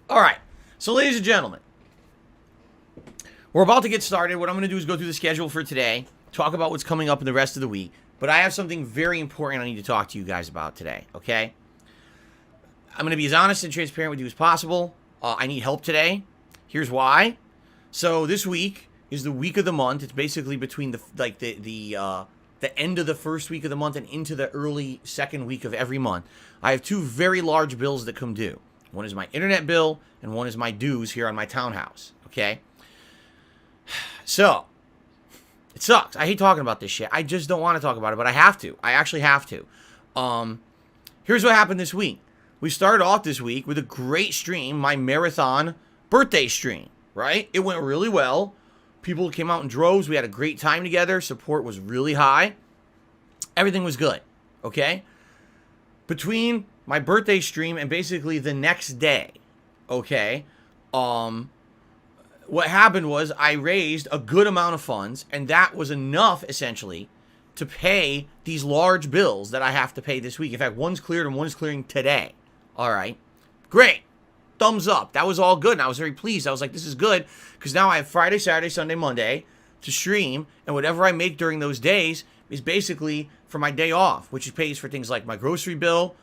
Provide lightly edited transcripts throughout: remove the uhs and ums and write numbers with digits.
All right. So, ladies and gentlemen, we're about to get started. What I'm going to do is go through the schedule for today, talk about what's coming up in the rest of the week. But I have something very important I need to talk to you guys about today, okay? I'm going to be as honest and transparent with you as possible. I need help today. Here's why. So, this week is the week of the month. It's basically between the end of the first week of the month and into the early second week of every month. I have two very large bills that come due. One is my internet bill, and one is my dues here on my townhouse, okay? So, it sucks. I hate talking about this shit. I just don't want to talk about it, but I have to. I actually have to. Here's what happened this week. We started off this week with a great stream, my marathon birthday stream, right? It went really well. People came out in droves. We had a great time together. Support was really high. Everything was good, okay? Between my birthday stream and basically the next day, okay, what happened was I raised a good amount of funds, and that was enough, essentially, to pay these large bills that I have to pay this week. In fact, one's cleared and one's clearing today. All right. Great. Thumbs up. That was all good, and I was very pleased. I was like, this is good, because now I have Friday, Saturday, Sunday, Monday to stream, and whatever I make during those days is basically for my day off, which pays for things like my grocery bill,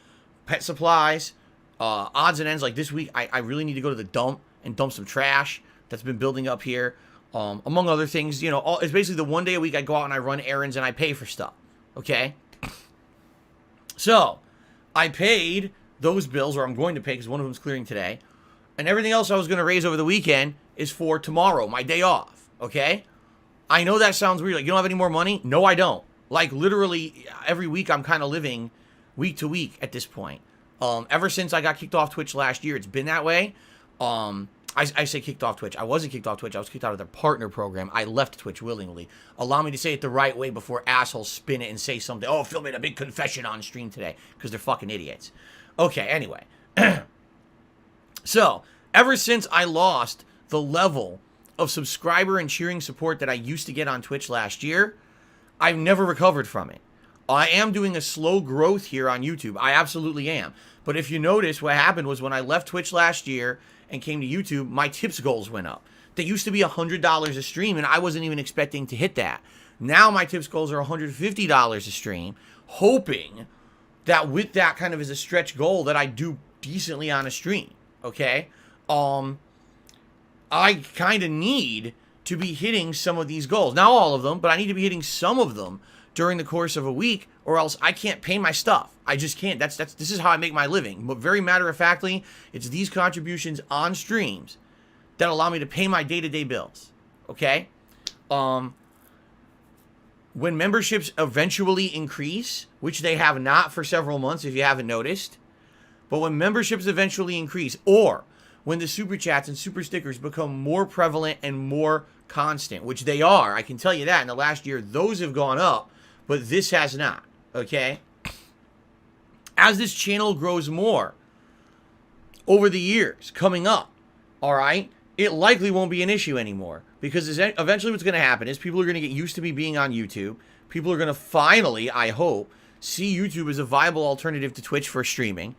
pet supplies, odds and ends. Like this week, I really need to go to the dump and dump some trash that's been building up here, among other things. You know, it's basically the one day a week I go out and I run errands and I pay for stuff, okay? So, I paid those bills, or I'm going to pay because one of them's clearing today, and everything else I was going to raise over the weekend is for tomorrow, my day off, okay? I know that sounds weird. Like, you don't have any more money? No, I don't. Like, literally, every week I'm kind of living week to week at this point. Ever since I got kicked off Twitch last year, it's been that way. I say kicked off Twitch. I wasn't kicked off Twitch. I was kicked out of their partner program. I left Twitch willingly. Allow me to say it the right way before assholes spin it and say something. Oh, Phil made a big confession on stream today. Because they're fucking idiots. Okay, anyway. So, ever since I lost the level of subscriber and cheering support that I used to get on Twitch last year, I've never recovered from it. I am doing a slow growth here on YouTube. I absolutely am. But if you notice, what happened was when I left Twitch last year and came to YouTube, my tips goals went up. They used to be $100 a stream, and I wasn't even expecting to hit that. Now my tips goals are $150 a stream, hoping that with that kind of as a stretch goal that I do decently on a stream, okay? I kind of need to be hitting some of these goals. Not all of them, but I need to be hitting some of them during the course of a week, or else I can't pay my stuff. I just can't. This is how I make my living. But very matter-of-factly, it's these contributions on streams that allow me to pay my day-to-day bills, okay? When memberships eventually increase, which they have not for several months if you haven't noticed, but when memberships eventually increase, or when the super chats and super stickers become more prevalent and more constant, which they are, I can tell you that in the last year, those have gone up, but this has not, okay? As this channel grows more over the years coming up, all right, it likely won't be an issue anymore, because eventually what's going to happen is people are going to get used to me being on YouTube. People are going to finally, I hope, see YouTube as a viable alternative to Twitch for streaming.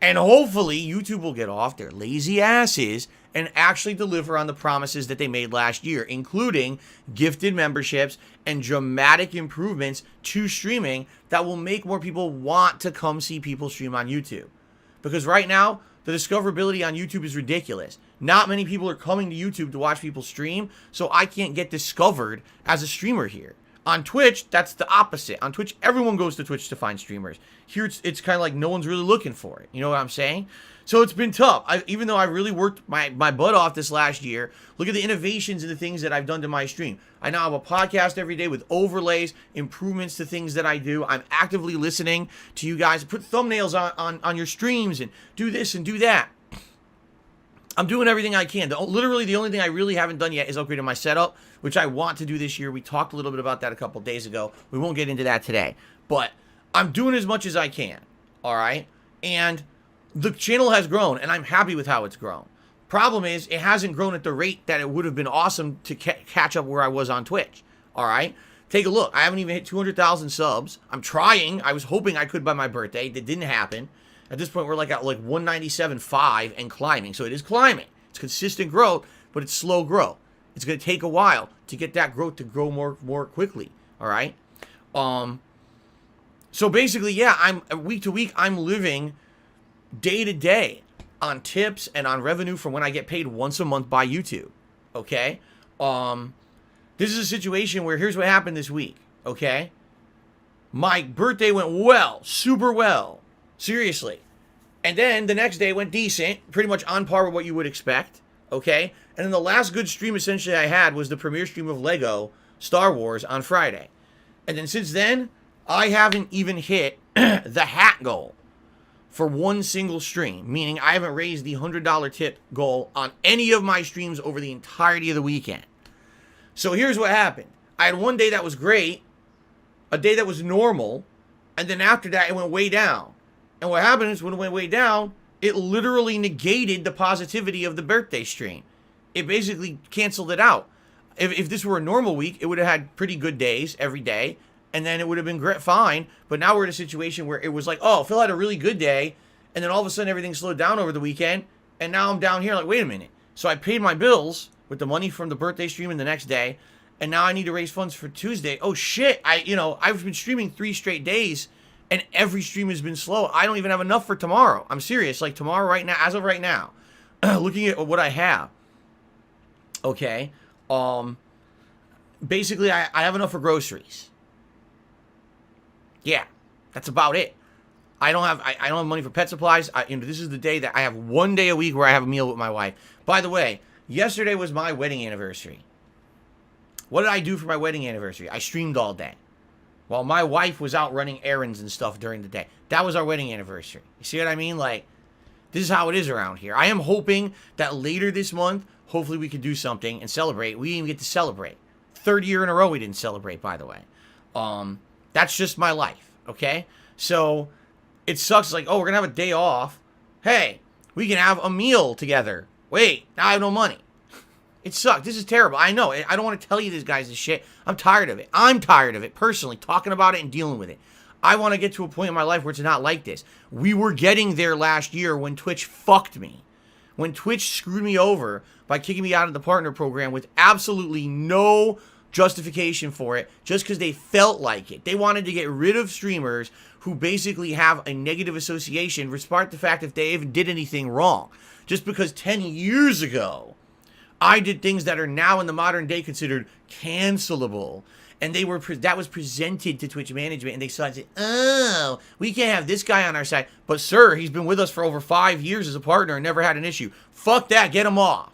And hopefully YouTube will get off their lazy asses and actually deliver on the promises that they made last year, including gifted memberships and dramatic improvements to streaming that will make more people want to come see people stream on YouTube. Because right now, the discoverability on YouTube is ridiculous. Not many people are coming to YouTube to watch people stream, so I can't get discovered as a streamer here. On Twitch, that's the opposite. On Twitch, everyone goes to Twitch to find streamers. Here, it's kind of like no one's really looking for it. You know what I'm saying? So it's been tough. Even though I really worked my butt off this last year, look at the innovations and the things that I've done to my stream. I now have a podcast every day with overlays, improvements to things that I do. I'm actively listening to you guys. Put thumbnails on your streams and do this and do that. I'm doing everything I can. Literally, the only thing I really haven't done yet is upgrading my setup, which I want to do this year. We talked a little bit about that a couple days ago. We won't get into that today. But I'm doing as much as I can, all right? And the channel has grown, and I'm happy with how it's grown. Problem is, it hasn't grown at the rate that it would have been awesome to catch up where I was on Twitch, all right? Take a look. I haven't even hit 200,000 subs. I'm trying. I was hoping I could by my birthday. That didn't happen. At this point, we're like at like 197.5 and climbing. So it is climbing. It's consistent growth, but it's slow growth. It's going to take a while to get that growth to grow more quickly. All right. So basically, yeah, I'm week to week, I'm living day to day on tips and on revenue from when I get paid once a month by YouTube. Okay. This is a situation where here's what happened this week. Okay. My birthday went well, super well. Seriously. And then the next day went decent, pretty much on par with what you would expect. Okay. And then the last good stream essentially I had was the premiere stream of Lego Star Wars on Friday. And then since then, I haven't even hit the hat goal for one single stream, meaning I haven't raised the $100 tip goal on any of my streams over the entirety of the weekend. So here's what happened. I had one day that was great, a day that was normal, and then after that, it went way down. And what happened is when it went way down, it literally negated the positivity of the birthday stream. It basically canceled it out. If this were a normal week, it would have had pretty good days every day, and then it would have been great, fine. But now we're in a situation where it was like, oh, Phil had a really good day, and then all of a sudden everything slowed down over the weekend, and now I'm down here like, wait a minute. So I paid my bills with the money from the birthday stream and the next day, and now I need to raise funds for Tuesday. Oh shit, I've been streaming 3 straight days, and every stream has been slow. I don't even have enough for tomorrow. I'm serious, like tomorrow right now, as of right now, looking at what I have. Okay, basically I have enough for groceries. Yeah, that's about it. I don't have money for pet supplies. This is the day that I have one day a week where I have a meal with my wife. By the way, yesterday was my wedding anniversary. What did I do for my wedding anniversary? I streamed all day while my wife was out running errands and stuff during the day. That was our wedding anniversary. You see what I mean? Like, this is how it is around here. I am hoping that later this month, hopefully we could do something and celebrate. We didn't even get to celebrate. 3rd year in a row we didn't celebrate, by the way. That's just my life, okay? So it sucks. Like, oh, we're going to have a day off. Hey, we can have a meal together. Wait, now I have no money. It sucks. This is terrible. I know. I don't want to tell you this, guys, this shit. I'm tired of it. I'm tired of it, personally, talking about it and dealing with it. I want to get to a point in my life where it's not like this. We were getting there last year when Twitch fucked me. When Twitch screwed me over by kicking me out of the partner program with absolutely no justification for it, just because they felt like it. They wanted to get rid of streamers who basically have a negative association, despite the fact if they even did anything wrong. Just because 10 years ago, I did things that are now in the modern day considered cancelable. And that was presented to Twitch management, and they said, oh, we can't have this guy on our side. But sir, he's been with us for over 5 years as a partner and never had an issue. Fuck that, get him off.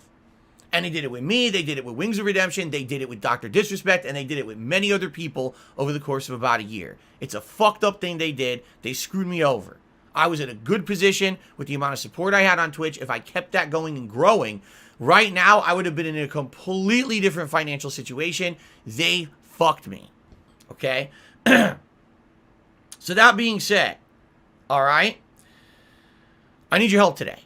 And they did it with me, they did it with Wings of Redemption, they did it with Dr. Disrespect, and they did it with many other people over the course of about a year. It's a fucked up thing they did. They screwed me over. I was in a good position with the amount of support I had on Twitch. If I kept that going and growing, right now I would have been in a completely different financial situation. They fucked me. Okay? So that being said, all right, I need your help today.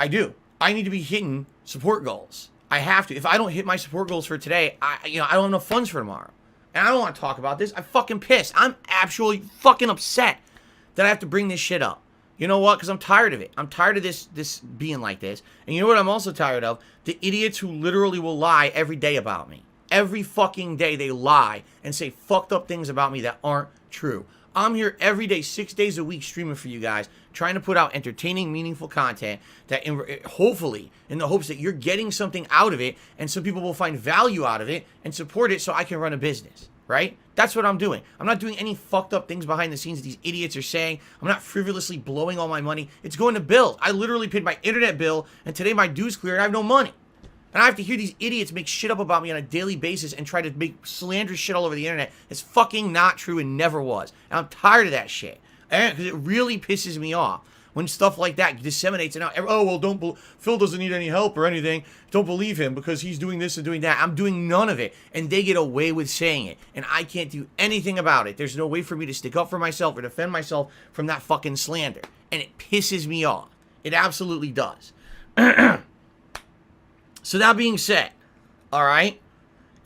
I do. I need to be hitting support goals. I have to. If I don't hit my support goals for today, I don't have enough funds for tomorrow. And I don't want to talk about this. I'm fucking pissed. I'm actually fucking upset that I have to bring this shit up. You know what? Because I'm tired of it. I'm tired of this being like this. And you know what I'm also tired of? The idiots who literally will lie every day about me. Every fucking day they lie and say fucked up things about me that aren't true. I'm here every day, 6 days a week, streaming for you guys, trying to put out entertaining, meaningful content that hopefully, in the hopes that you're getting something out of it and some people will find value out of it and support it so I can run a business, right? That's what I'm doing. I'm not doing any fucked up things behind the scenes that these idiots are saying. I'm not frivolously blowing all my money. It's going to bills. I literally paid my internet bill, and today my due's clear, and I have no money. And I have to hear these idiots make shit up about me on a daily basis and try to make slanderous shit all over the internet. It's fucking not true and never was. And I'm tired of that shit. Because it really pisses me off when stuff like that disseminates. And now, oh, well, Phil doesn't need any help or anything. Don't believe him because he's doing this and doing that. I'm doing none of it. And they get away with saying it. And I can't do anything about it. There's no way for me to stick up for myself or defend myself from that fucking slander. And it pisses me off. It absolutely does. So that being said, all right,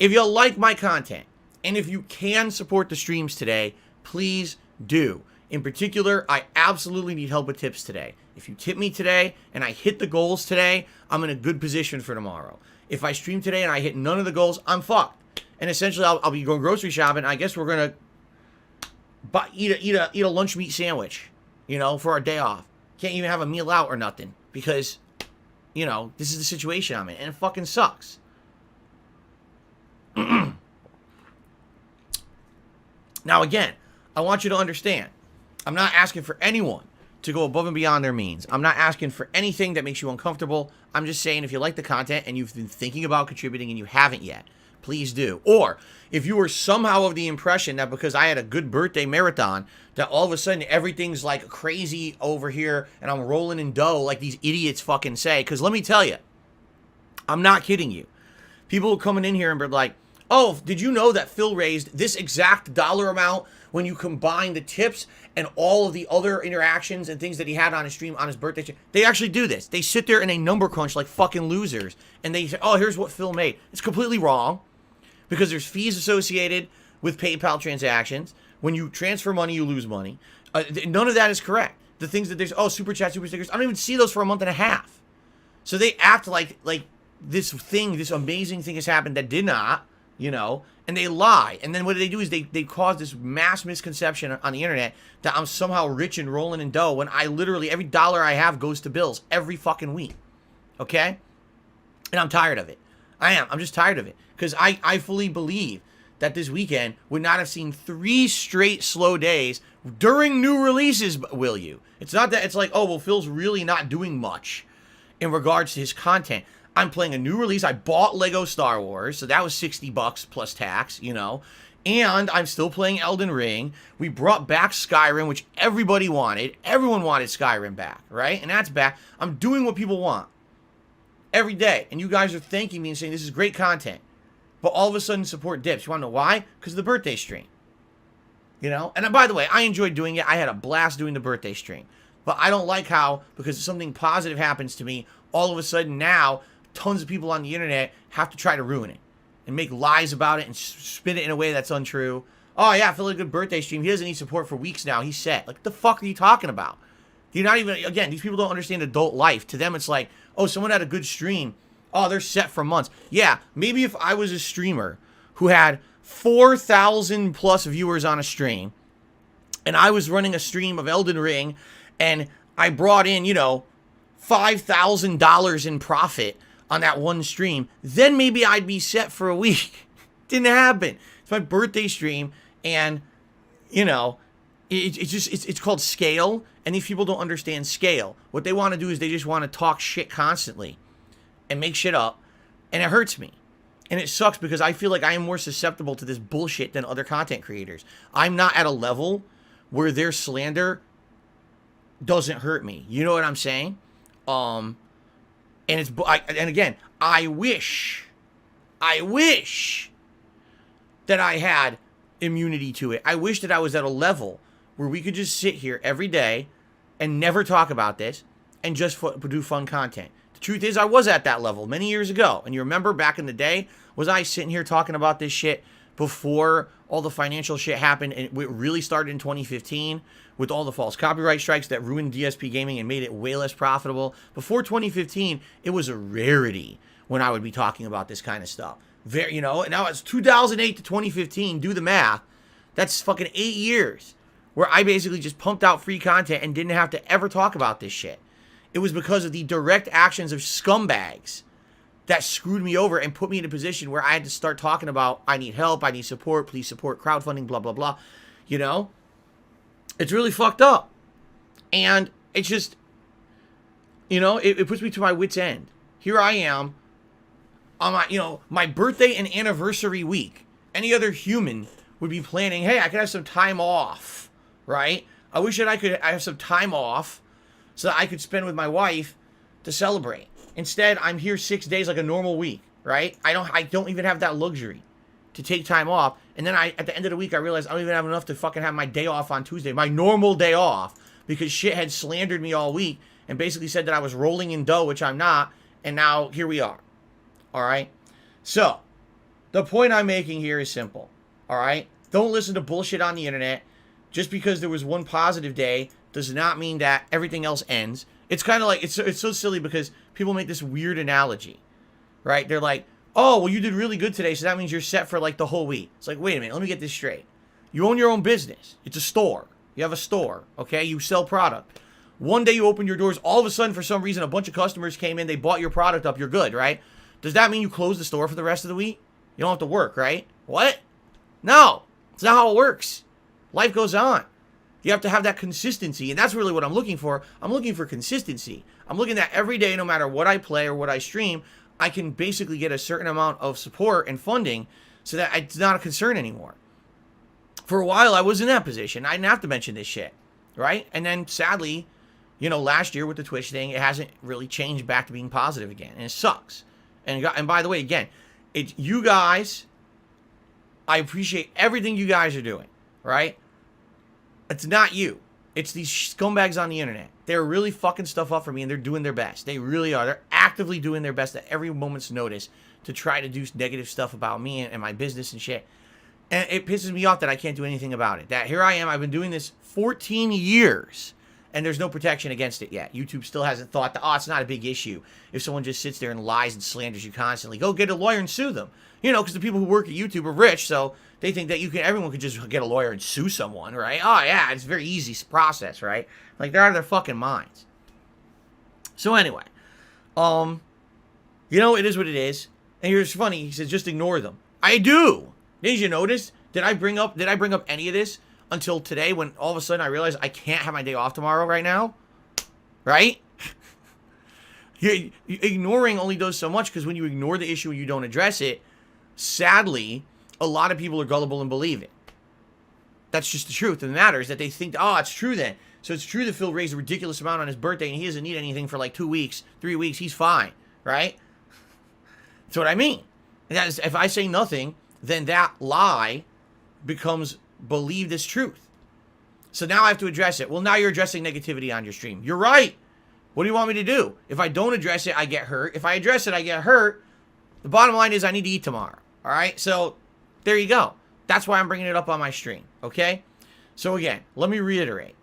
if you like my content and if you can support the streams today, please do. In particular, I absolutely need help with tips today. If you tip me today and I hit the goals today, I'm in a good position for tomorrow. If I stream today and I hit none of the goals, I'm fucked. And essentially, I'll be going grocery shopping. I guess we're gonna eat a lunch meat sandwich, for our day off. Can't even have a meal out or nothing because, this is the situation I'm in, and it fucking sucks. Now, again, I want you to understand, I'm not asking for anyone to go above and beyond their means. I'm not asking for anything that makes you uncomfortable. I'm just saying if you like the content and you've been thinking about contributing and you haven't yet, please do. Or if you were somehow of the impression that because I had a good birthday marathon, that all of a sudden everything's like crazy over here and I'm rolling in dough like these idiots fucking say. Because let me tell you, I'm not kidding you. People coming in here and be like, oh, did you know that Phil raised this exact dollar amount when you combine the tips and all of the other interactions and things that he had on his stream on his birthday stream? They actually do this. They sit there and they number crunch like fucking losers. And they say, oh, here's what Phil made. It's completely wrong because there's fees associated with PayPal transactions. When you transfer money, you lose money. None of that is correct. The things that there's, super chat, super stickers, I don't even see those for a month and a half. So they act like this amazing thing has happened that did not. And they lie. And then what they do is they cause this mass misconception on the internet that I'm somehow rich and rolling in dough when I literally, every dollar I have goes to bills every fucking week. Okay? And I'm tired of it. I am. I'm just tired of it. Because I fully believe that this weekend would not have seen 3 straight slow days during new releases, will you? It's not that it's like, oh, well, Phil's really not doing much in regards to his content. I'm playing a new release. I bought Lego Star Wars, so that was $60 plus tax, And I'm still playing Elden Ring. We brought back Skyrim, which everybody wanted. Everyone wanted Skyrim back, right? And that's back. I'm doing what people want every day. And you guys are thanking me and saying this is great content. But all of a sudden support dips. You want to know why? Because of the birthday stream. And by the way, I enjoyed doing it. I had a blast doing the birthday stream. But I don't like how, because something positive happens to me, all of a sudden now, tons of people on the internet have to try to ruin it and make lies about it and spin it in a way that's untrue. Oh yeah, Phil had a good birthday stream. He doesn't need support for weeks now. He's set. Like, what the fuck are you talking about? You're not even, again, these people don't understand adult life. To them, it's like, oh, someone had a good stream. Oh, they're set for months. Yeah, maybe if I was a streamer who had 4,000 plus viewers on a stream and I was running a stream of Elden Ring and I brought in, $5,000 in profit on that one stream, then maybe I'd be set for a week. Didn't happen. It's my birthday stream, and it's called scale, and these people don't understand scale. What they want to do is they just want to talk shit constantly and make shit up, and it hurts me. And it sucks because I feel like I am more susceptible to this bullshit than other content creators. I'm not at a level where their slander doesn't hurt me. You know what I'm saying? And again, I wish that I had immunity to it. I wish that I was at a level where we could just sit here every day and never talk about this and just do fun content. The truth is, I was at that level many years ago. And you remember back in the day, was I sitting here talking about this shit before all the financial shit happened? And it really started in 2015 with all the false copyright strikes that ruined DSP gaming and made it way less profitable. Before 2015, it was a rarity when I would be talking about this kind of stuff. And now it's 2008 to 2015. Do the math. That's fucking 8 years where I basically just pumped out free content and didn't have to ever talk about this shit. It was because of the direct actions of scumbags that screwed me over and put me in a position where I had to start talking about, I need help, I need support, please support crowdfunding, blah, blah, blah. It's really fucked up. And it's just, it puts me to my wit's end. Here I am on my birthday and anniversary week. Any other human would be planning, hey, I could have some time off, right? I wish that I have some time off so that I could spend with my wife to celebrate. Instead, I'm here 6 days like a normal week, right? I don't even have that luxury to take time off. And then at the end of the week, I realized I don't even have enough to fucking have my day off on Tuesday, my normal day off, because shit had slandered me all week and basically said that I was rolling in dough, which I'm not. And now here we are. All right. So the point I'm making here is simple. All right. Don't listen to bullshit on the internet. Just because there was one positive day does not mean that everything else ends. It's kind of like, it's so silly because people make this weird analogy, right? They're like, oh, well, you did really good today, so that means you're set for like the whole week. It's like, wait a minute, let me get this straight. You own your own business. It's a store. You have a store, okay? You sell product. One day you open your doors, all of a sudden, for some reason, a bunch of customers came in, they bought your product up, you're good, right? Does that mean you close the store for the rest of the week? You don't have to work, right? What? No, it's not how it works. Life goes on. You have to have that consistency, and that's really what I'm looking for. I'm looking for consistency. I'm looking at every day, no matter what I play or what I stream, I can basically get a certain amount of support and funding so that it's not a concern anymore. For a while, I was in that position. I didn't have to mention this shit, right? And then, sadly, you know, last year with the Twitch thing, it hasn't really changed back to being positive again, and it sucks. And by the way, again, it's you guys. I appreciate everything you guys are doing, right? It's not you. It's these scumbags on the internet. They're really fucking stuff up for me, and they're doing their best. They really are. They're actively doing their best at every moment's notice to try to do negative stuff about me and my business and shit. And it pisses me off that I can't do anything about it. That here I am, I've been doing this 14 years, and there's no protection against it yet. YouTube still hasn't thought that, oh, it's not a big issue if someone just sits there and lies and slanders you constantly. Go get a lawyer and sue them. You know, because the people who work at YouTube are rich, so they think that everyone could just get a lawyer and sue someone, right? Oh, yeah, it's a very easy process, right? Like, they're out of their fucking minds. So anyway, you know, it is what it is. And here's funny, he says, just ignore them. I do. Did you notice? Did I bring up any of this until today when all of a sudden I realized I can't have my day off tomorrow right now? Right? Ignoring only does so much, because when you ignore the issue and you don't address it, sadly, a lot of people are gullible and believe it. That's just the truth of the matter, is that they think, oh, it's true then. So it's true that Phil raised a ridiculous amount on his birthday and he doesn't need anything for like 2 weeks, 3 weeks, he's fine, right? That's what I mean. And that is, if I say nothing, then that lie becomes believed as truth. So now I have to address it. Well, now you're addressing negativity on your stream. You're right. What do you want me to do? If I don't address it, I get hurt. If I address it, I get hurt. The bottom line is I need to eat tomorrow. All right? So there you go. That's why I'm bringing it up on my stream. Okay? So again, let me reiterate.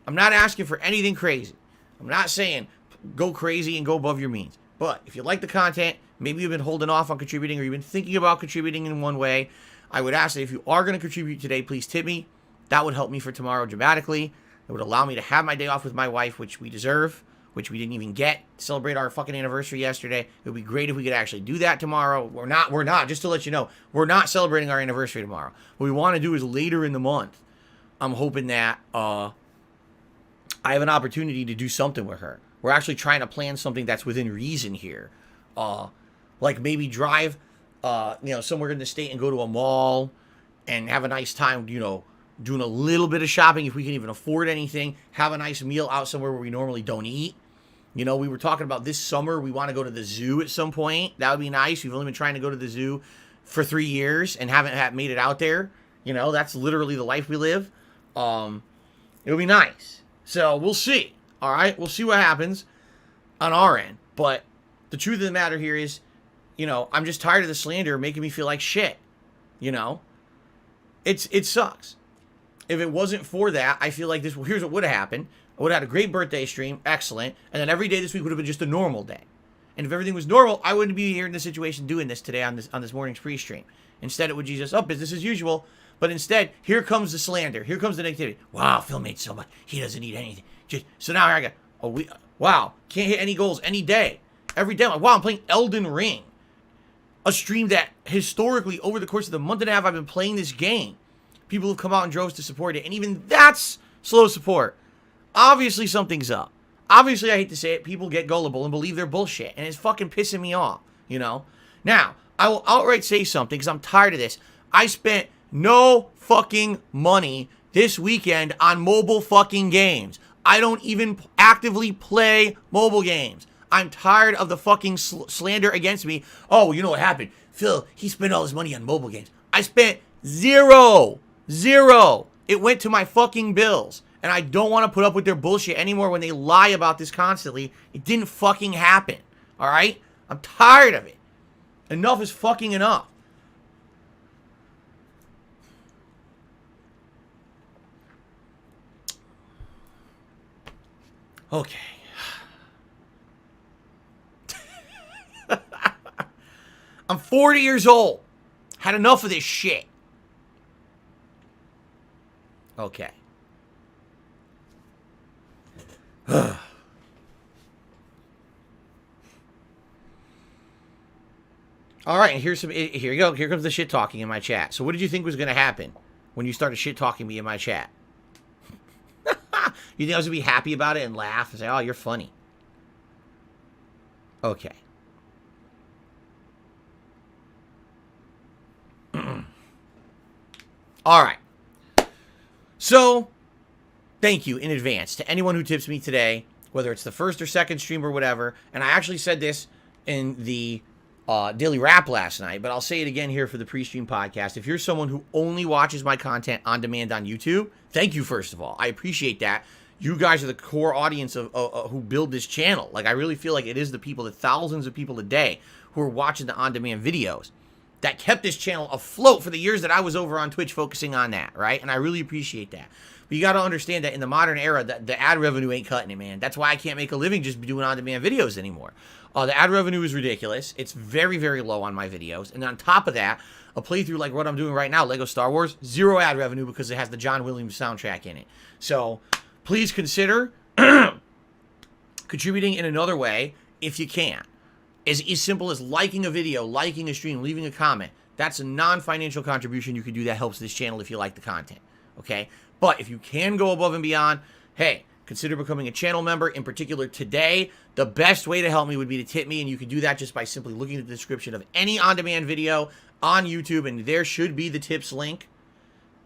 I'm not asking for anything crazy. I'm not saying go crazy and go above your means. But if you like the content, maybe you've been holding off on contributing or you've been thinking about contributing in one way, I would ask that if you are going to contribute today, please tip me. That would help me for tomorrow dramatically. It would allow me to have my day off with my wife, which we deserve, which we didn't even get to celebrate our fucking anniversary yesterday. It would be great if we could actually do that tomorrow. We're not, just to let you know, we're not celebrating our anniversary tomorrow. What we want to do is later in the month. I'm hoping that I have an opportunity to do something with her. We're actually trying to plan something that's within reason here. Like maybe drive, somewhere in the state and go to a mall and have a nice time, doing a little bit of shopping if we can even afford anything. Have a nice meal out somewhere where we normally don't eat. We were talking about this summer, we want to go to the zoo at some point. That would be nice. We've only been trying to go to the zoo for 3 years and haven't made it out there. That's literally the life we live. It would be nice. So we'll see. All right, we'll see what happens on our end. But the truth of the matter here is, I'm just tired of the slander making me feel like shit. It sucks. If it wasn't for that, I feel like this. Well, here's what would have happened. I would have had a great birthday stream, excellent, and then every day this week would have been just a normal day. And if everything was normal, I wouldn't be here in this situation doing this today on this morning's pre-stream. Instead, it would be just, business as usual. But instead, here comes the slander. Here comes the negativity. Wow, Phil made so much. He doesn't need anything. So now I got, wow, can't hit any goals any day. Every day, I'm playing Elden Ring. A stream that historically, over the course of the month and a half I've been playing this game, people have come out in droves to support it. And even that's slow support. Obviously, something's up. Obviously, I hate to say it, people get gullible and believe they're bullshit. And it's fucking pissing me off, Now, I will outright say something because I'm tired of this. I spent no fucking money this weekend on mobile fucking games. I don't even actively play mobile games. I'm tired of the fucking slander against me. Oh, you know what happened? Phil, he spent all his money on mobile games. I spent zero. It went to my fucking bills. And I don't want to put up with their bullshit anymore when they lie about this constantly. It didn't fucking happen. All right? I'm tired of it. Enough is fucking enough. Okay. I'm 40 years old. Had enough of this shit. Okay. All right, and here you go. Here comes the shit talking in my chat. So what did you think was going to happen when you started shit talking me in my chat? You think I was going to be happy about it and laugh and say, "Oh, you're funny." Okay. All right. So, thank you in advance to anyone who tips me today, whether it's the first or second stream or whatever. And I actually said this in the Daily Wrap last night, but I'll say it again here for the pre-stream podcast. If you're someone who only watches my content on demand on YouTube, thank you, first of all. I appreciate that. You guys are the core audience of who build this channel. Like, I really feel like it is the people, the thousands of people a day who are watching the on-demand videos that kept this channel afloat for the years that I was over on Twitch focusing on that, right? And I really appreciate that. But you got to understand that in the modern era, the ad revenue ain't cutting it, man. That's why I can't make a living just doing on-demand videos anymore. The ad revenue is ridiculous. It's very, very low on my videos. And on top of that, a playthrough like what I'm doing right now, Lego Star Wars, 0 ad revenue because it has the John Williams soundtrack in it. So please consider contributing in another way if you can. As simple as liking a video, liking a stream, leaving a comment. That's a non-financial contribution you can do that helps this channel if you like the content, okay? But if you can go above and beyond, hey, consider becoming a channel member. In particular, today, the best way to help me would be to tip me, and you can do that just by simply looking at the description of any on-demand video on YouTube, and there should be the tips link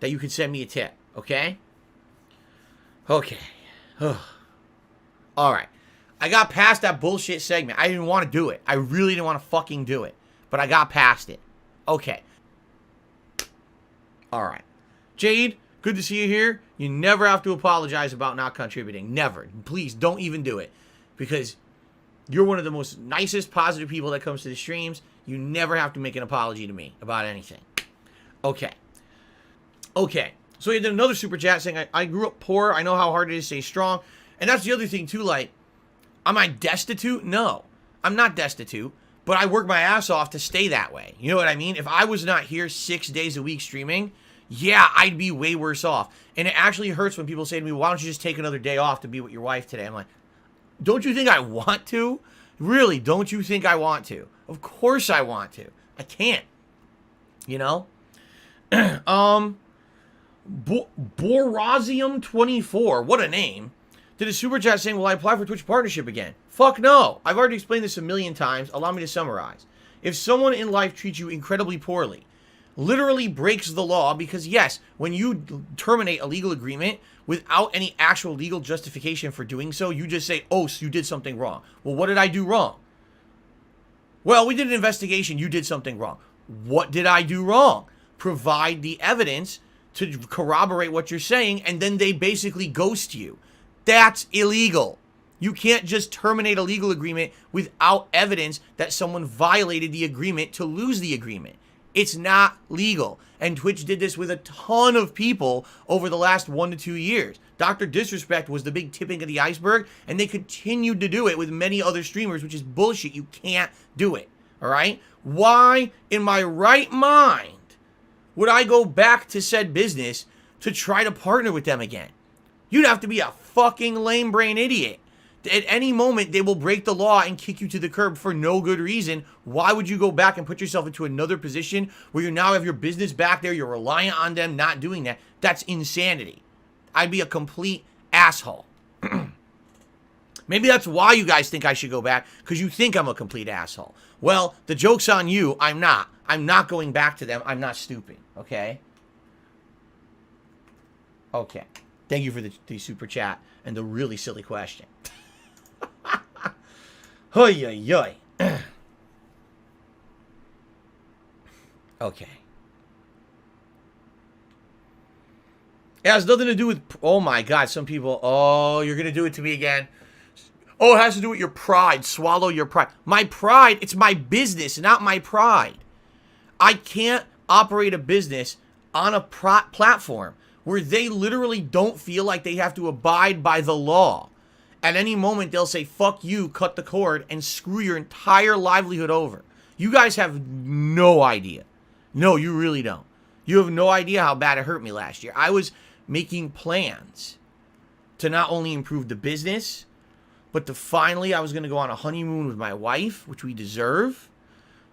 that you can send me a tip, okay? Okay. All right. I got past that bullshit segment. I didn't want to do it. I really didn't want to fucking do it. But I got past it. Okay. All right. Jade, good to see you here. You never have to apologize about not contributing. Never. Please don't even do it. Because you're one of the most nicest, positive people that comes to the streams. You never have to make an apology to me about anything. Okay. Okay. So he did another super chat saying, I grew up poor. I know how hard it is to stay strong. And that's the other thing too, like, am I destitute? No, I'm not destitute, but I work my ass off to stay that way. You know what I mean? If I was not here 6 days a week streaming, yeah, I'd be way worse off. And it actually hurts when people say to me, why don't you just take another day off to be with your wife today? I'm like, don't you think I want to? Really, don't you think I want to? Of course I want to. I can't. You know? Borazium24, what a name. Did a super chat saying, will I apply for Twitch partnership again? Fuck no. I've already explained this a million times. Allow me to summarize. If someone in life treats you incredibly poorly, literally breaks the law, because yes, when you terminate a legal agreement without any actual legal justification for doing so, you just say, oh, so you did something wrong. Well, what did I do wrong? Well, we did an investigation. You did something wrong. What did I do wrong? Provide the evidence to corroborate what you're saying, and then they basically ghost you. That's illegal. You can't just terminate a legal agreement without evidence that someone violated the agreement to lose the agreement. It's not legal. And Twitch did this with a ton of people over the last 1 to 2 years. Dr. Disrespect was the big tipping of the iceberg, and they continued to do it with many other streamers, which is bullshit. You can't do it. All right? Why, in my right mind, would I go back to said business to try to partner with them again? You'd have to be a fucking lame brain idiot. At any moment, they will break the law and kick you to the curb for no good reason. Why would you go back and put yourself into another position where you now have your business back there, you're reliant on them not doing that? That's insanity. I'd be a complete asshole. Maybe that's why you guys think I should go back, because you think I'm a complete asshole. Well, the joke's on you. I'm not. I'm not going back to them. I'm not stupid, okay? Okay. Thank you for the super chat and the really silly question. Hoy, yoy, yoy. Okay. It has nothing to do with... Oh, my God. Some people... Oh, you're going to do it to me again. Oh, it has to do with your pride. Swallow your pride. My pride, it's my business, not my pride. I can't operate a business on a platform where they literally don't feel like they have to abide by the law. At any moment, they'll say, fuck you, cut the cord, and screw your entire livelihood over. You guys have no idea. No, you really don't. You have no idea how bad it hurt me last year. I was making plans to not only improve the business, but to finally, I was going to go on a honeymoon with my wife, which we deserve.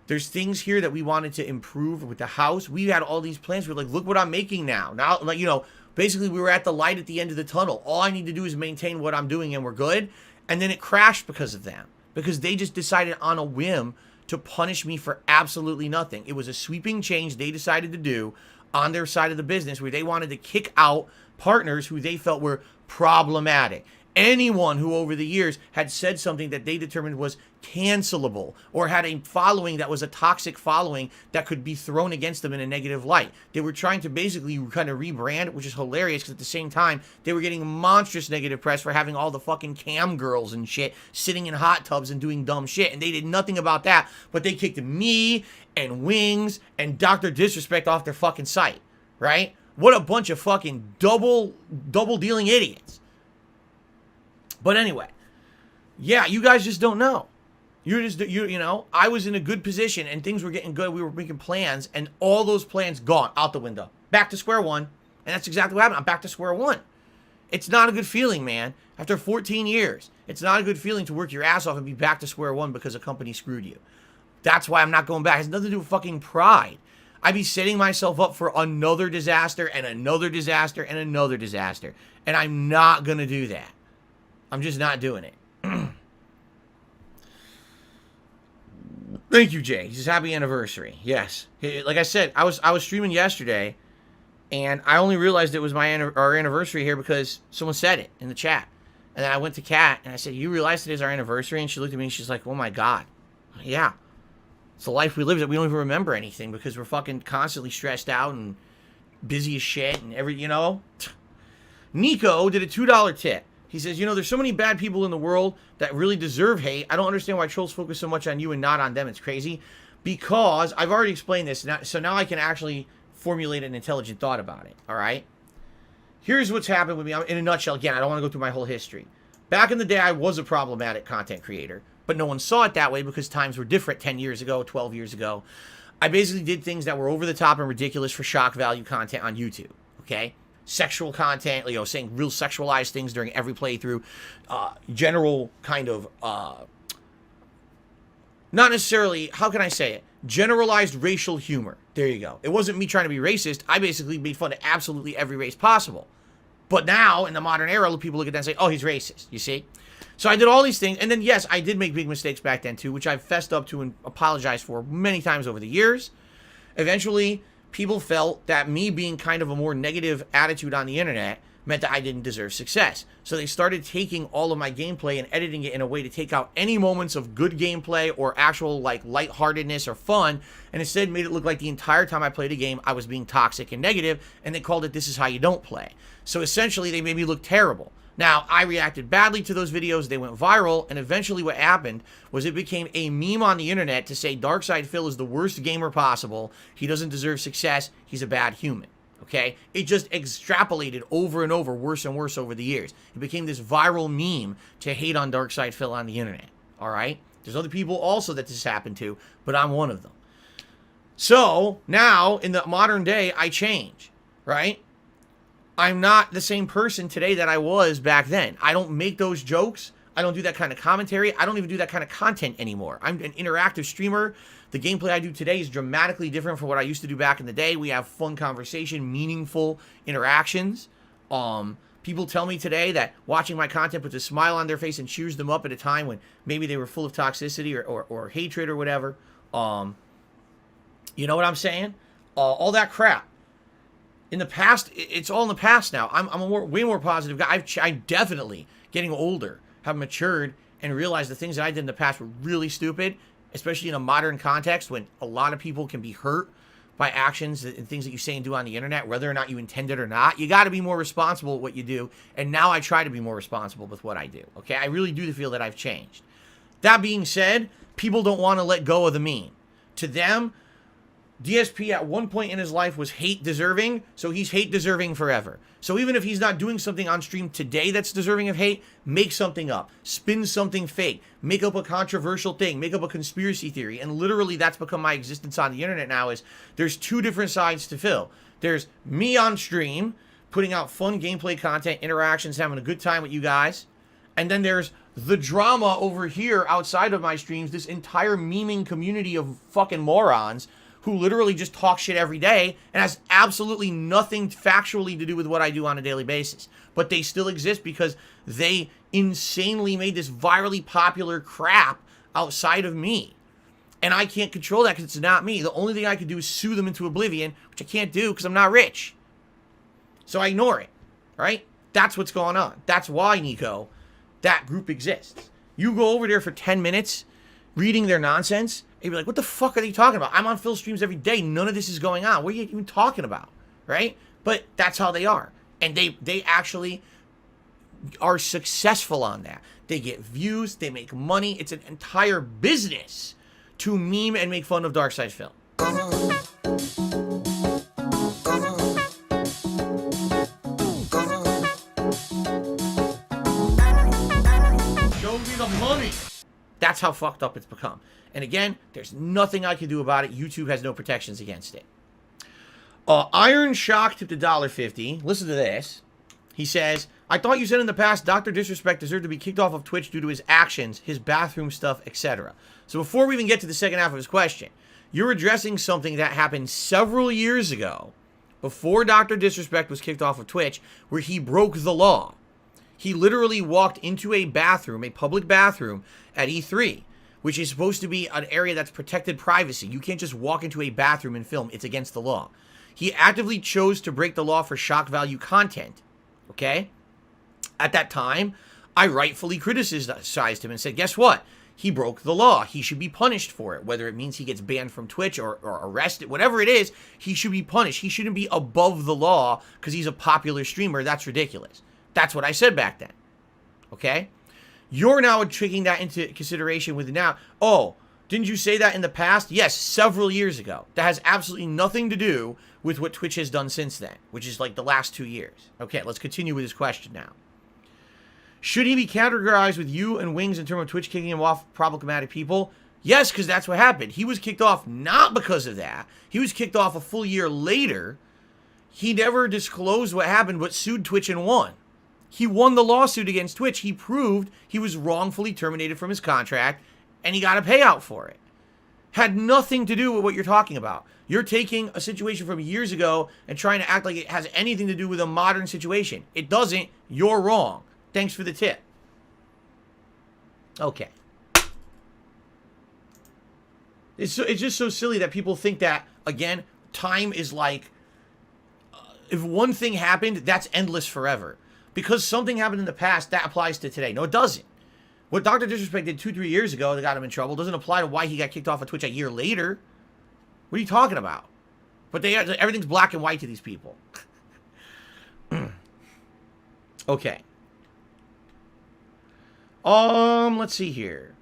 There's things here that we wanted to improve with the house. We had all these plans. We were like, look what I'm making now. Now, like, you know, basically we were at the light at the end of the tunnel. All I need to do is maintain what I'm doing and we're good. And then it crashed because of them. Because they just decided on a whim to punish me for absolutely nothing. It was a sweeping change they decided to do on their side of the business where they wanted to kick out partners who they felt were problematic. Anyone who over the years had said something that they determined was cancelable or had a following that was a toxic following that could be thrown against them in a negative light. They were trying to basically kind of rebrand, which is hilarious because at the same time, they were getting monstrous negative press for having all the fucking cam girls and shit sitting in hot tubs and doing dumb shit. And they did nothing about that, but they kicked me and Wings and Dr. Disrespect off their fucking site, right? What a bunch of fucking double dealing idiots. But anyway, yeah, you guys just don't know. You know, I was in a good position and things were getting good. We were making plans and all those plans gone out the window. Back to square one. And that's exactly what happened. I'm back to square one. It's not a good feeling, man. After 14 years, it's not a good feeling to work your ass off and be back to square one because a company screwed you. That's why I'm not going back. It has nothing to do with fucking pride. I'd be setting myself up for another disaster and another disaster and another disaster. And I'm not going to do that. I'm just not doing it. Thank you, Jay. He says, happy anniversary. Yes. Like I said, I was streaming yesterday, and I only realized it was our anniversary here because someone said it in the chat. And then I went to Kat, and I said, you realize today's our anniversary? And she looked at me, and she's like, oh, my God. Yeah. It's the life we live that we don't even remember anything because we're fucking constantly stressed out and busy as shit and you know. Nico did a $2 tip. He says, you know, there's so many bad people in the world that really deserve hate. I don't understand why trolls focus so much on you and not on them. It's crazy. Because I've already explained this. So now I can actually formulate an intelligent thought about it. All right? Here's what's happened with me. In a nutshell, again, I don't want to go through my whole history. Back in the day, I was a problematic content creator. But no one saw it that way because times were different 10 years ago, 12 years ago. I basically did things that were over the top and ridiculous for shock value content on YouTube. Okay? Sexual content, you know, saying real sexualized things during every playthrough, general kind of, not necessarily, how can I say it? Generalized racial humor. There you go. It wasn't me trying to be racist. I basically made fun of absolutely every race possible. But now, in the modern era, people look at that and say, oh, he's racist, you see? So I did all these things, and then, yes, I did make big mistakes back then, too, which I've fessed up to and apologized for many times over the years. Eventually, people felt that me being kind of a more negative attitude on the internet meant that I didn't deserve success. So they started taking all of my gameplay and editing it in a way to take out any moments of good gameplay or actual like lightheartedness or fun, and instead made it look like the entire time I played a game I was being toxic and negative, and they called it "This is how you don't play." So essentially they made me look terrible. Now, I reacted badly to those videos, they went viral, and eventually what happened was it became a meme on the internet to say Darkside Phil is the worst gamer possible, he doesn't deserve success, he's a bad human, okay? It just extrapolated over and over, worse and worse over the years. It became this viral meme to hate on Darkside Phil on the internet, all right? There's other people also that this happened to, but I'm one of them. So, now, in the modern day, I change, right? I'm not the same person today that I was back then. I don't make those jokes. I don't do that kind of commentary. I don't even do that kind of content anymore. I'm an interactive streamer. The gameplay I do today is dramatically different from what I used to do back in the day. We have fun conversation, meaningful interactions. People tell me today that watching my content puts a smile on their face and cheers them up at a time when maybe they were full of toxicity or hatred or whatever. You know what I'm saying? All that crap. In the past, it's all in the past now. I'm a way more positive guy. I'm definitely getting older, have matured, and realized the things that I did in the past were really stupid, especially in a modern context when a lot of people can be hurt by actions and things that you say and do on the internet, whether or not you intend it or not. You got to be more responsible with what you do, and now I try to be more responsible with what I do, okay? I really do feel that I've changed. That being said, people don't want to let go of the meme. To them, DSP at one point in his life was hate deserving, so he's hate deserving forever. So even if he's not doing something on stream today that's deserving of hate, make something up, spin something fake, make up a controversial thing, make up a conspiracy theory. And literally that's become my existence on the internet now, is there's two different sides to Phil. There's me on stream, putting out fun gameplay content, interactions, having a good time with you guys. And then there's the drama over here outside of my streams, this entire memeing community of fucking morons who literally just talk shit every day and has absolutely nothing factually to do with what I do on a daily basis. But they still exist because they insanely made this virally popular crap outside of me. And I can't control that because it's not me. The only thing I can do is sue them into oblivion, which I can't do because I'm not rich. So I ignore it, right? That's what's going on. That's why, Nico, that group exists. You go over there for 10 minutes reading their nonsense, and you'd be like, what the fuck are they talking about? I'm on Phil streams every day. None of this is going on. What are you even talking about, right? But that's how they are. And they actually are successful on that. They get views. They make money. It's an entire business to meme and make fun of Darkside Phil. Show me the money. That's how fucked up it's become. And again, there's nothing I can do about it. YouTube has no protections against it. Iron Shock tipped $1.50. Listen to this. He says, I thought you said in the past Dr. Disrespect deserved to be kicked off of Twitch due to his actions, his bathroom stuff, etc. So before we even get to the second half of his question, you're addressing something that happened several years ago, before Dr. Disrespect was kicked off of Twitch, where he broke the law. He literally walked into a bathroom, a public bathroom, at E3, which is supposed to be an area that's protected privacy. You can't just walk into a bathroom and film. It's against the law. He actively chose to break the law for shock value content, okay? At that time, I rightfully criticized him and said, guess what? He broke the law. He should be punished for it. Whether it means he gets banned from Twitch or arrested, whatever it is, he should be punished. He shouldn't be above the law because he's a popular streamer. That's ridiculous. That's what I said back then, okay? You're now taking that into consideration with now, oh, didn't you say that in the past? Yes, several years ago. That has absolutely nothing to do with what Twitch has done since then, which is like the last 2 years. Okay, let's continue with his question now. Should he be categorized with you and Wings in terms of Twitch kicking him off problematic people? Yes, because that's what happened. He was kicked off not because of that. He was kicked off a full year later. He never disclosed what happened, but sued Twitch and won. He won the lawsuit against Twitch. He proved he was wrongfully terminated from his contract, and he got a payout for it. Had nothing to do with what you're talking about. You're taking a situation from years ago and trying to act like it has anything to do with a modern situation. It doesn't. You're wrong. Thanks for the tip. Okay. It's just so silly that people think that, again, time is like, if one thing happened, that's endless forever. Because something happened in the past, that applies to today. No, it doesn't. What Dr. Disrespect did 2-3 years ago that got him in trouble doesn't apply to why he got kicked off of Twitch a year later. What are you talking about? But everything's black and white to these people. Okay. Let's see here.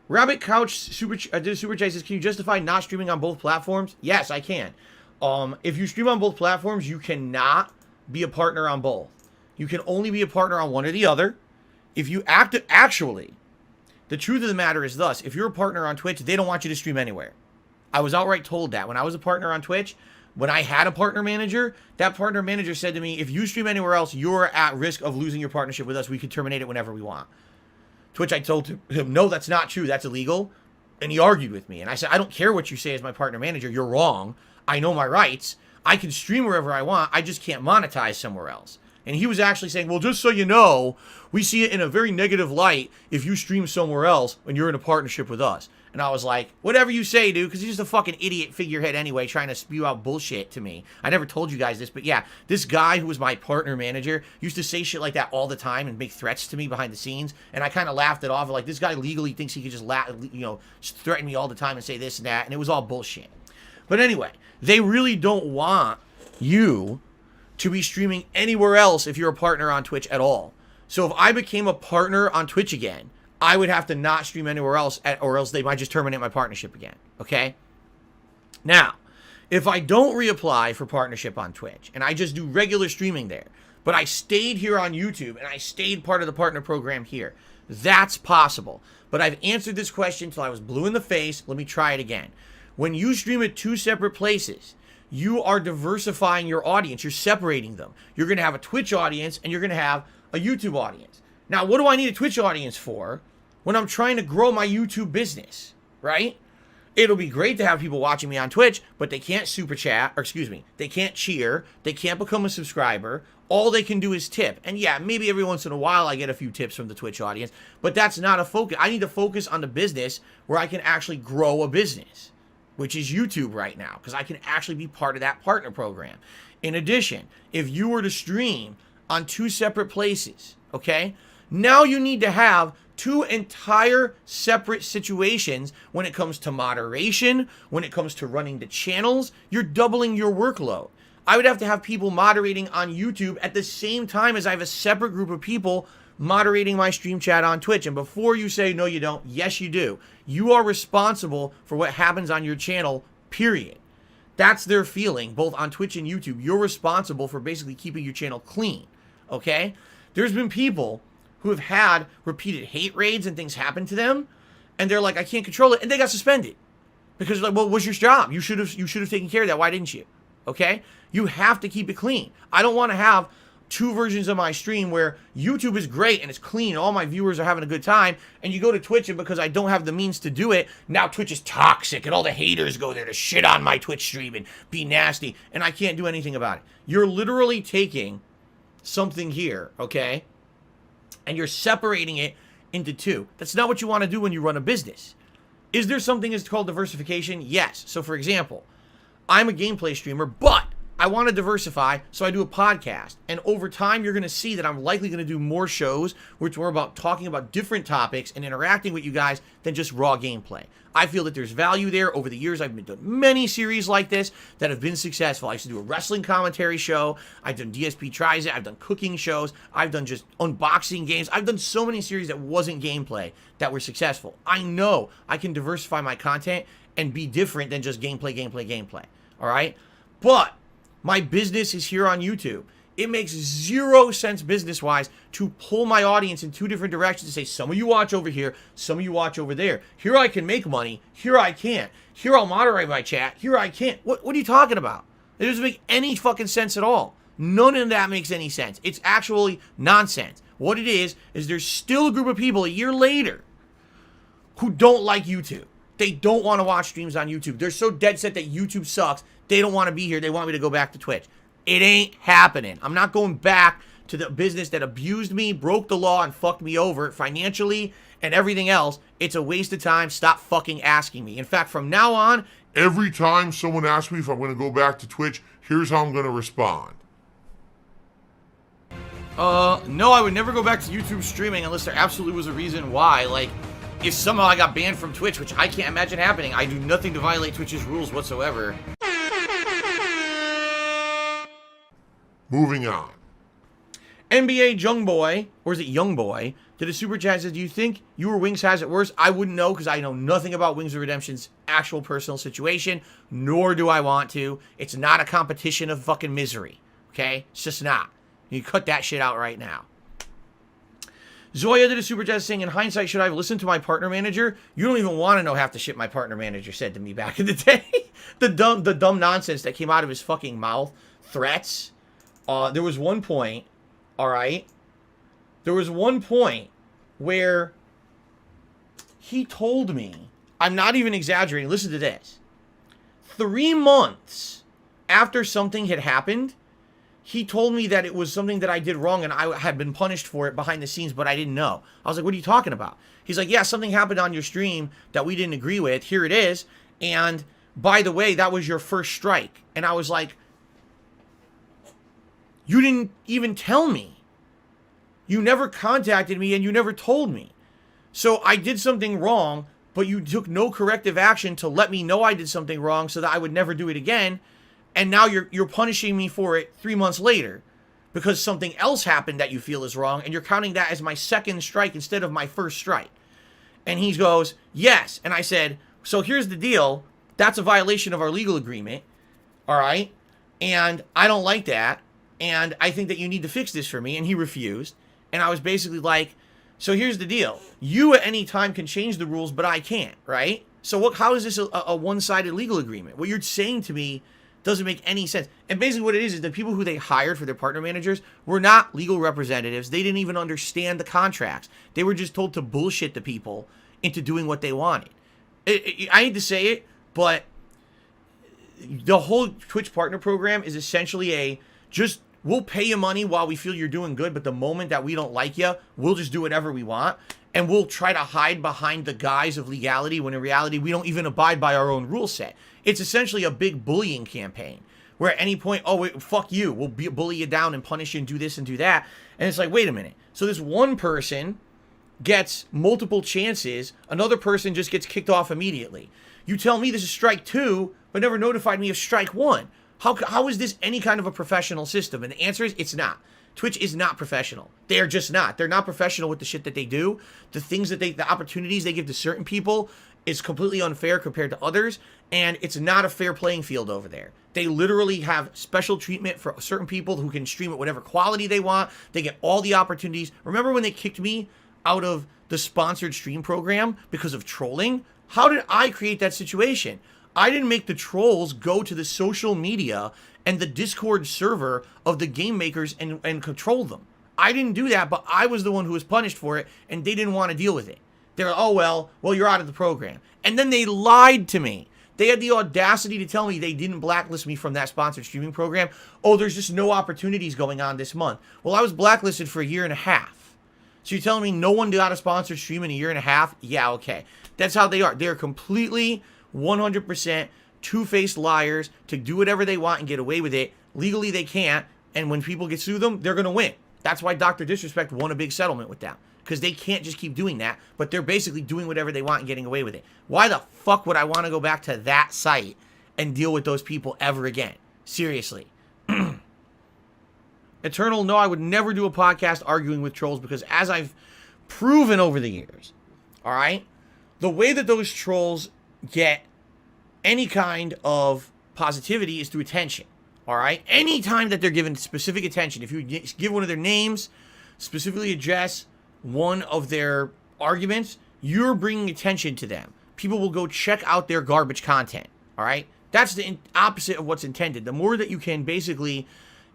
Rabbit Couch Super Chat says, can you justify not streaming on both platforms? Yes, I can. If you stream on both platforms, you cannot be a partner on both. You can only be a partner on one or the other. If you actually, the truth of the matter is thus, if you're a partner on Twitch, they don't want you to stream anywhere. I was outright told that. When I was a partner on Twitch, when I had a partner manager, that partner manager said to me, if you stream anywhere else, you're at risk of losing your partnership with us. We could terminate it whenever we want. Twitch, I told him, no, that's not true. That's illegal. And he argued with me. And I said, I don't care what you say as my partner manager. You're wrong. I know my rights. I can stream wherever I want. I just can't monetize somewhere else. And he was actually saying, well, just so you know, we see it in a very negative light if you stream somewhere else when you're in a partnership with us. And I was like, whatever you say, dude, because he's just a fucking idiot figurehead anyway, trying to spew out bullshit to me. I never told you guys this, but yeah, this guy who was my partner manager used to say shit like that all the time and make threats to me behind the scenes. And I kind of laughed it off. Like, this guy legally thinks he could just, just threaten me all the time and say this and that. And it was all bullshit. But anyway, they really don't want you to be streaming anywhere else if you're a partner on Twitch at all. So if I became a partner on Twitch again, I would have to not stream anywhere else, or else they might just terminate my partnership again, okay? Now, if I don't reapply for partnership on Twitch and I just do regular streaming there, but I stayed here on YouTube and I stayed part of the partner program here, that's possible. But I've answered this question till I was blue in the face. Let me try it again. When you stream at 2 separate places, you are diversifying your audience. You're separating them. You're going to have a Twitch audience and you're going to have a YouTube audience. Now, what do I need a Twitch audience for when I'm trying to grow my YouTube business, right? It'll be great to have people watching me on Twitch, but they can't super chat, or excuse me, they can't cheer, they can't become a subscriber. All they can do is tip. And yeah, maybe every once in a while I get a few tips from the Twitch audience, but that's not a focus. I need to focus on the business where I can actually grow a business, which is YouTube right now, because I can actually be part of that partner program. In addition, if you were to stream on 2 separate places, okay, now you need to have 2 entire separate situations when it comes to moderation, when it comes to running the channels. You're doubling your workload. I would have to have people moderating on YouTube at the same time as I have a separate group of people moderating my stream chat on Twitch. And before you say, no, you don't, yes, you do. You are responsible for what happens on your channel, period. That's their feeling, both on Twitch and YouTube. You're responsible for basically keeping your channel clean, okay? There's been people who have had repeated hate raids and things happen to them, and they're like, I can't control it, and they got suspended. Because like, well, what's your job? You should have taken care of that. Why didn't you? Okay? You have to keep it clean. I don't want to have 2 versions of my stream where YouTube is great and it's clean, all my viewers are having a good time, and you go to Twitch and because I don't have the means to do it, now Twitch is toxic and all the haters go there to shit on my Twitch stream and be nasty, and I can't do anything about it. You're literally taking something here, okay, and you're separating it into 2. That's not what you want to do when you run a business. Is there something that's called diversification? Yes. So for example, I'm a gameplay streamer, but I want to diversify, so I do a podcast. And over time, you're going to see that I'm likely going to do more shows which are about talking about different topics and interacting with you guys than just raw gameplay. I feel that there's value there. Over the years, I've been doing many series like this that have been successful. I used to do a wrestling commentary show. I've done DSP Tries It. I've done cooking shows. I've done just unboxing games. I've done so many series that wasn't gameplay that were successful. I know I can diversify my content and be different than just gameplay. All right? But my business is here on YouTube. It makes 0 sense business-wise to pull my audience in 2 different directions and say, some of you watch over here, some of you watch over there. Here I can make money, here I can't. Here I'll moderate my chat, here I can't. What are you talking about? It doesn't make any fucking sense at all. None of that makes any sense. It's actually nonsense. What it is there's still a group of people a year later who don't like YouTube. They don't want to watch streams on YouTube. They're so dead set that YouTube sucks. They don't want to be here. They want me to go back to Twitch. It ain't happening. I'm not going back to the business that abused me, broke the law, and fucked me over financially and everything else. It's a waste of time. Stop fucking asking me. In fact, from now on, every time someone asks me if I'm going to go back to Twitch, here's how I'm going to respond. No, I would never go back to YouTube streaming unless there absolutely was a reason why. Like, if somehow I got banned from Twitch, which I can't imagine happening. I do nothing to violate Twitch's rules whatsoever. Moving on. NBA Youngboy, or is it Youngboy, did a super chat says, do you think you or Wings has it worse? I wouldn't know because I know nothing about Wings of Redemption's actual personal situation, nor do I want to. It's not a competition of fucking misery, okay? It's just not. You cut that shit out right now. Zoya did a super chat saying, in hindsight, should I have listened to my partner manager? You don't even want to know half the shit my partner manager said to me back in the day. the dumb nonsense that came out of his fucking mouth. Threats. There was one point, all right? There was one point where he told me, I'm not even exaggerating, listen to this. 3 months after something had happened, he told me that it was something that I did wrong and I had been punished for it behind the scenes, but I didn't know. I was like, what are you talking about? He's like, yeah, something happened on your stream that we didn't agree with. Here it is. And by the way, that was your first strike. And I was like, you didn't even tell me. You never contacted me and you never told me. So I did something wrong, but you took no corrective action to let me know I did something wrong so that I would never do it again. And now you're punishing me for it 3 months later because something else happened that you feel is wrong, and you're counting that as my second strike instead of my first strike. And he goes, yes. And I said, so here's the deal. that's a violation of our legal agreement. All right. And I don't like that. And I think that you need to fix this for me. And he refused. And I was basically like, so here's the deal. You at any time can change the rules, but I can't, right? So how is this a one-sided legal agreement? What you're saying to me doesn't make any sense. And basically what it is the people who they hired for their partner managers were not legal representatives. They didn't even understand the contracts. They were just told to bullshit the people into doing what they wanted. I hate to say it, but the whole Twitch partner program is essentially we'll pay you money while we feel you're doing good, but the moment that we don't like you, we'll just do whatever we want, and we'll try to hide behind the guise of legality when in reality we don't even abide by our own rule set. It's essentially a big bullying campaign where at any point, oh, wait, fuck you, we'll bully you down and punish you and do this and do that. And it's like, wait a minute. So this one person gets multiple chances, another person just gets kicked off immediately. You tell me this is strike 2, but never notified me of strike 1. How is this any kind of a professional system? And the answer is it's not. Twitch is not professional. They are just not. They're not professional with the shit that they do. The things that the opportunities they give to certain people is completely unfair compared to others, and it's not a fair playing field over there. They literally have special treatment for certain people who can stream at whatever quality they want. They get all the opportunities. Remember when they kicked me out of the sponsored stream program because of trolling? How did I create that situation? I didn't make the trolls go to the social media and the Discord server of the game makers and control them. I didn't do that, but I was the one who was punished for it, and they didn't want to deal with it. They're like, oh, well, you're out of the program. And then they lied to me. They had the audacity to tell me they didn't blacklist me from that sponsored streaming program. Oh, there's just no opportunities going on this month. Well, I was blacklisted for a year and a half. So you're telling me no one got a sponsored stream in a year and a half? Yeah, okay. That's how they are. They're completely 100% two-faced liars to do whatever they want and get away with it. Legally, they can't. And when people get sued them, they're going to win. That's why Dr. Disrespect won a big settlement with them. Because they can't just keep doing that, but they're basically doing whatever they want and getting away with it. Why the fuck would I want to go back to that site and deal with those people ever again? Seriously. Eternal, no, I would never do a podcast arguing with trolls because as I've proven over the years, all right, the way that those trolls get any kind of positivity is through attention, all right? Anytime that they're given specific attention, if you give one of their names, specifically address one of their arguments, you're bringing attention to them. People will go check out their garbage content, all right? That's the opposite of what's intended. The more that you can basically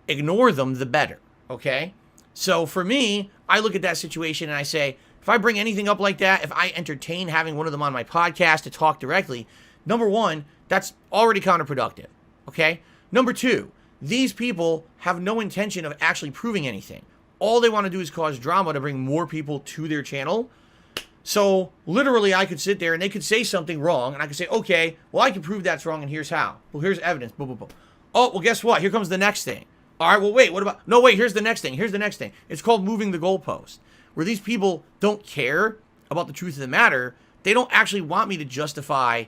ignore them, the better, okay? So for me, I look at that situation and I say, if I bring anything up like that, if I entertain having one of them on my podcast to talk directly, number one, that's already counterproductive, okay? Number two, these people have no intention of actually proving anything. All they want to do is cause drama to bring more people to their channel. So literally I could sit there and they could say something wrong and I could say, okay, well, I can prove that's wrong and here's how. Well, here's evidence, boom, boom, boom. Oh, well, guess what? Here comes the next thing. All right, well, wait, what about, no, wait, here's the next thing. Here's the next thing. It's called moving the goalpost, where these people don't care about the truth of the matter. They don't actually want me to justify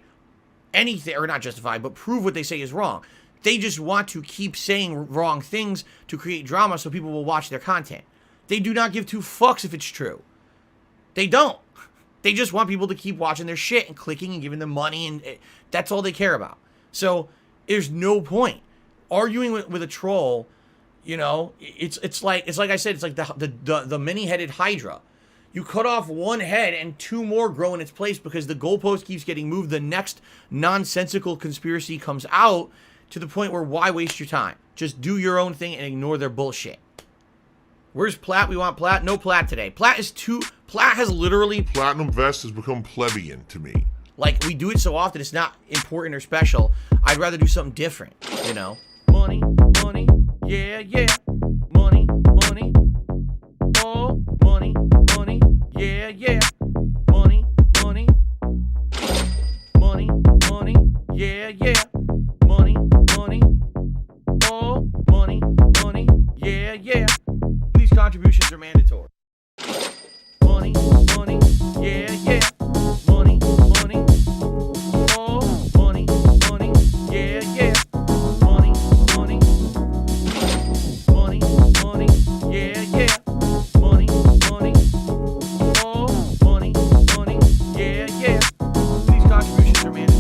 anything, or not justify, but prove what they say is wrong. They just want to keep saying wrong things to create drama so people will watch their content. They do not give two fucks if it's true. They don't. They just want people to keep watching their shit and clicking and giving them money, and that's all they care about. So there's no point arguing with a troll. You know, it's like I said, it's like the many-headed hydra. You cut off one head and two more grow in its place because the goalpost keeps getting moved. The next nonsensical conspiracy comes out to the point where why waste your time? Just do your own thing and ignore their bullshit. Where's Plat? We want Plat. No Plat today. Plat has literally... Platinum Vest has become plebeian to me. Like, we do it so often, it's not important or special. I'd rather do something different, you know? Money, money, yeah, yeah. Money, money. Oh, money, money, yeah, yeah. Money, money. Money, money, yeah, yeah. Money, money. Oh, money, money, yeah, yeah. These contributions are mandatory. Money, money, yeah, yeah. Money, money. Oh, money, money, yeah, yeah. Money, money. Money, money, yeah, yeah. Money, money. Oh, money, money, yeah, yeah. These contributions are mandatory.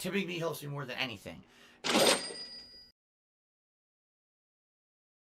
Tipping me helps me more than anything.